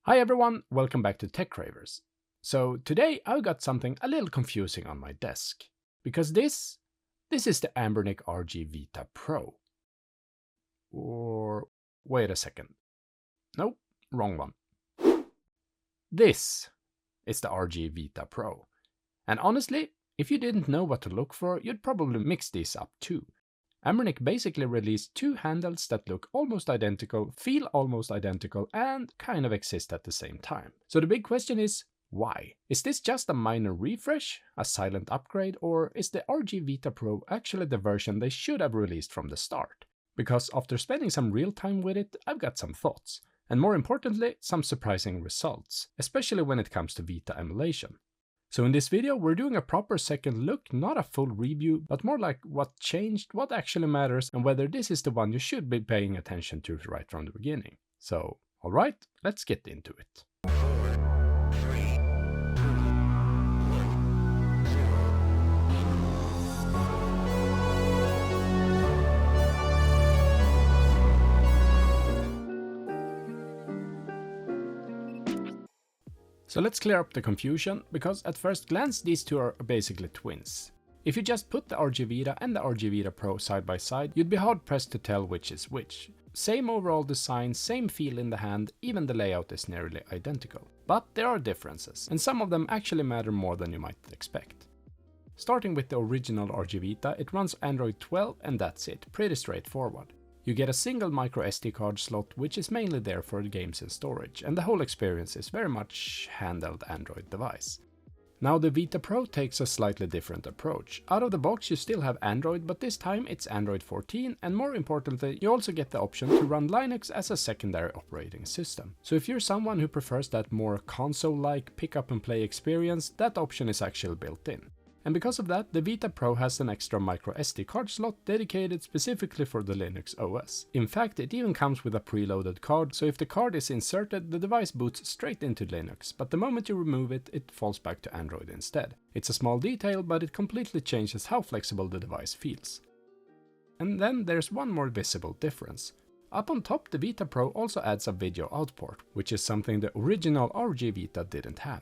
Hi everyone, welcome back to TechCravers. So today I've got something a little confusing on my desk, because this is the Anbernic RG Vita Pro. Or wait a second. Nope, wrong one. This is the RG Vita Pro. And honestly, if you didn't know what to look for, you'd probably mix these up too. Anbernic basically released two handles that look almost identical, feel almost identical, and kind of exist at the same time. So the big question is, why? Is this just a minor refresh, a silent upgrade, or is the RG Vita Pro actually the version they should have released from the start? Because after spending some real time with it, I've got some thoughts, and more importantly, some surprising results, especially when it comes to Vita emulation. So in this video, we're doing a proper second look, not a full review, but more like what changed, what actually matters, and whether this is the one you should be paying attention to right from the beginning. So, alright, let's get into it. So let's clear up the confusion, because at first glance these two are basically twins. If you just put the RG Vita and the RG Vita Pro side by side, you'd be hard pressed to tell which is which. Same overall design, same feel in the hand, even the layout is nearly identical. But there are differences, and some of them actually matter more than you might expect. Starting with the original RG Vita, it runs Android 12 and that's it, pretty straightforward. You get a single micro SD card slot, which is mainly there for games and storage, and the whole experience is very much handheld Android device. Now the Vita Pro takes a slightly different approach. Out of the box you still have Android, but this time it's Android 14, and more importantly, you also get the option to run Linux as a secondary operating system. So if you're someone who prefers that more console-like pick up and play experience, that option is actually built in. And because of that, the Vita Pro has an extra micro SD card slot dedicated specifically for the Linux OS. In fact, it even comes with a preloaded card, so if the card is inserted, the device boots straight into Linux, but the moment you remove it, it falls back to Android instead. It's a small detail, but it completely changes how flexible the device feels. And then there's one more visible difference. Up on top, the Vita Pro also adds a video out port, which is something the original RG Vita didn't have.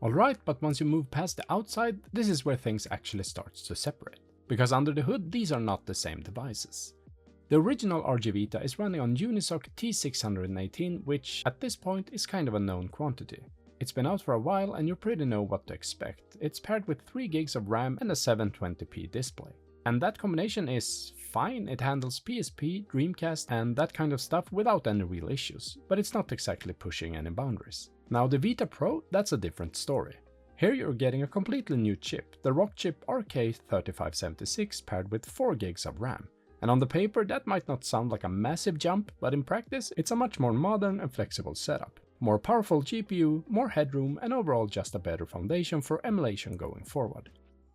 Alright, but once you move past the outside, this is where things actually starts to separate. Because under the hood, these are not the same devices. The original RG Vita is running on Unisoc T618, which at this point is kind of a known quantity. It's been out for a while and you pretty know what to expect. It's paired with 3 gigs of RAM and a 720p display. And that combination is fine, it handles PSP, Dreamcast and that kind of stuff without any real issues, but it's not exactly pushing any boundaries. Now the Vita Pro, that's a different story. Here you're getting a completely new chip, the Rockchip RK3576 paired with 4 gigs of RAM. And on the paper that might not sound like a massive jump, but in practice it's a much more modern and flexible setup. More powerful GPU, more headroom and overall just a better foundation for emulation going forward.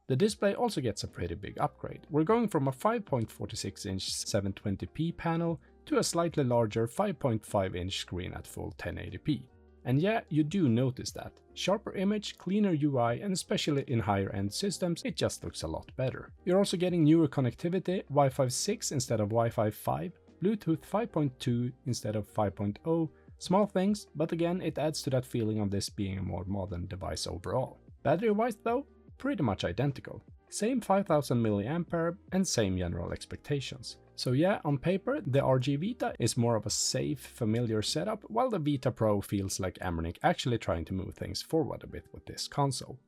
The display also gets a pretty big upgrade. We're going from a 5.46-inch 720p panel to a slightly larger 5.5-inch screen at full 1080p. And yeah, you do notice that. Sharper image, cleaner UI, and especially in higher end systems, it just looks a lot better. You're also getting newer connectivity, Wi-Fi 6 instead of Wi-Fi 5, Bluetooth 5.2 instead of 5.0, small things, but again it adds to that feeling of this being a more modern device overall. Battery-wise though, pretty much identical. Same 5000 mAh and same general expectations. So yeah, on paper, the RG Vita is more of a safe, familiar setup, while the Vita Pro feels like Anbernic actually trying to move things forward a bit with this console.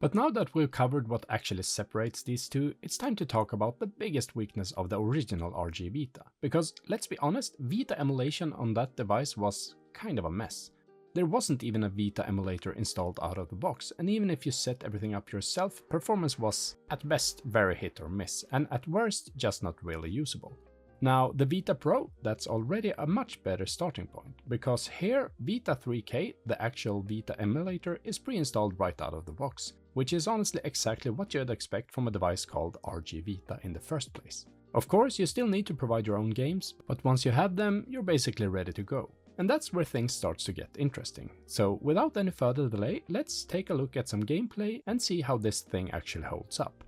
But now that we've covered what actually separates these two, it's time to talk about the biggest weakness of the original RG Vita. Because let's be honest, Vita emulation on that device was kind of a mess. There wasn't even a Vita emulator installed out of the box, and even if you set everything up yourself, performance was at best very hit or miss, and at worst just not really usable. Now the Vita Pro, that's already a much better starting point, because here Vita3K, the actual Vita emulator, is pre-installed right out of the box, which is honestly exactly what you'd expect from a device called RG Vita in the first place. Of course, you still need to provide your own games, but once you have them, you're basically ready to go. And that's where things starts to get interesting. So without any further delay, let's take a look at some gameplay and see how this thing actually holds up.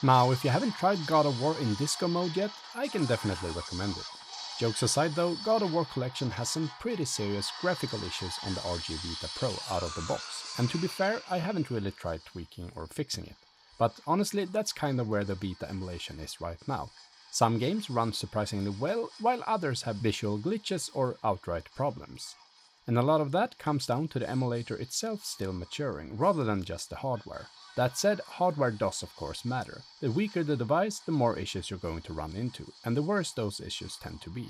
Now, if you haven't tried God of War in disco mode yet, I can definitely recommend it. Jokes aside though, God of War Collection has some pretty serious graphical issues on the RG Vita Pro out of the box, and to be fair, I haven't really tried tweaking or fixing it. But honestly, that's kind of where the Vita emulation is right now. Some games run surprisingly well, while others have visual glitches or outright problems. And a lot of that comes down to the emulator itself still maturing, rather than just the hardware. That said, hardware does of course matter. The weaker the device, the more issues you're going to run into, and the worse those issues tend to be.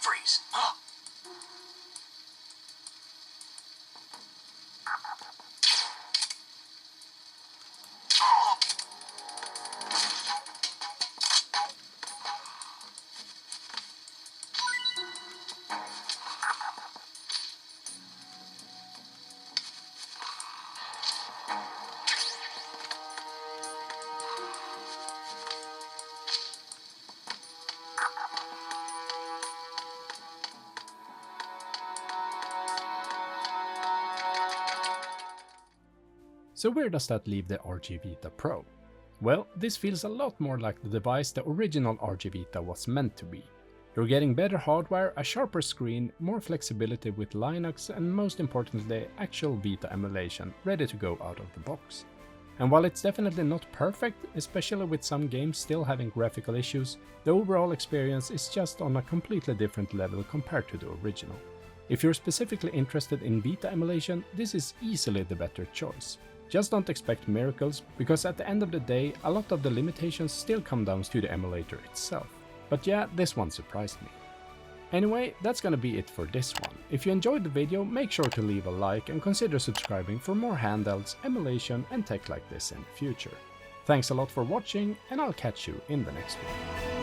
Freeze. So where does that leave the RG Vita Pro? Well, this feels a lot more like the device the original RG Vita was meant to be. You're getting better hardware, a sharper screen, more flexibility with Linux, and most importantly, actual Vita emulation ready to go out of the box. And while it's definitely not perfect, especially with some games still having graphical issues, the overall experience is just on a completely different level compared to the original. If you're specifically interested in Vita emulation, this is easily the better choice. Just don't expect miracles, because at the end of the day, a lot of the limitations still come down to the emulator itself. But yeah, this one surprised me. Anyway, that's gonna be it for this one. If you enjoyed the video, make sure to leave a like and consider subscribing for more handhelds, emulation and tech like this in the future. Thanks a lot for watching, and I'll catch you in the next one.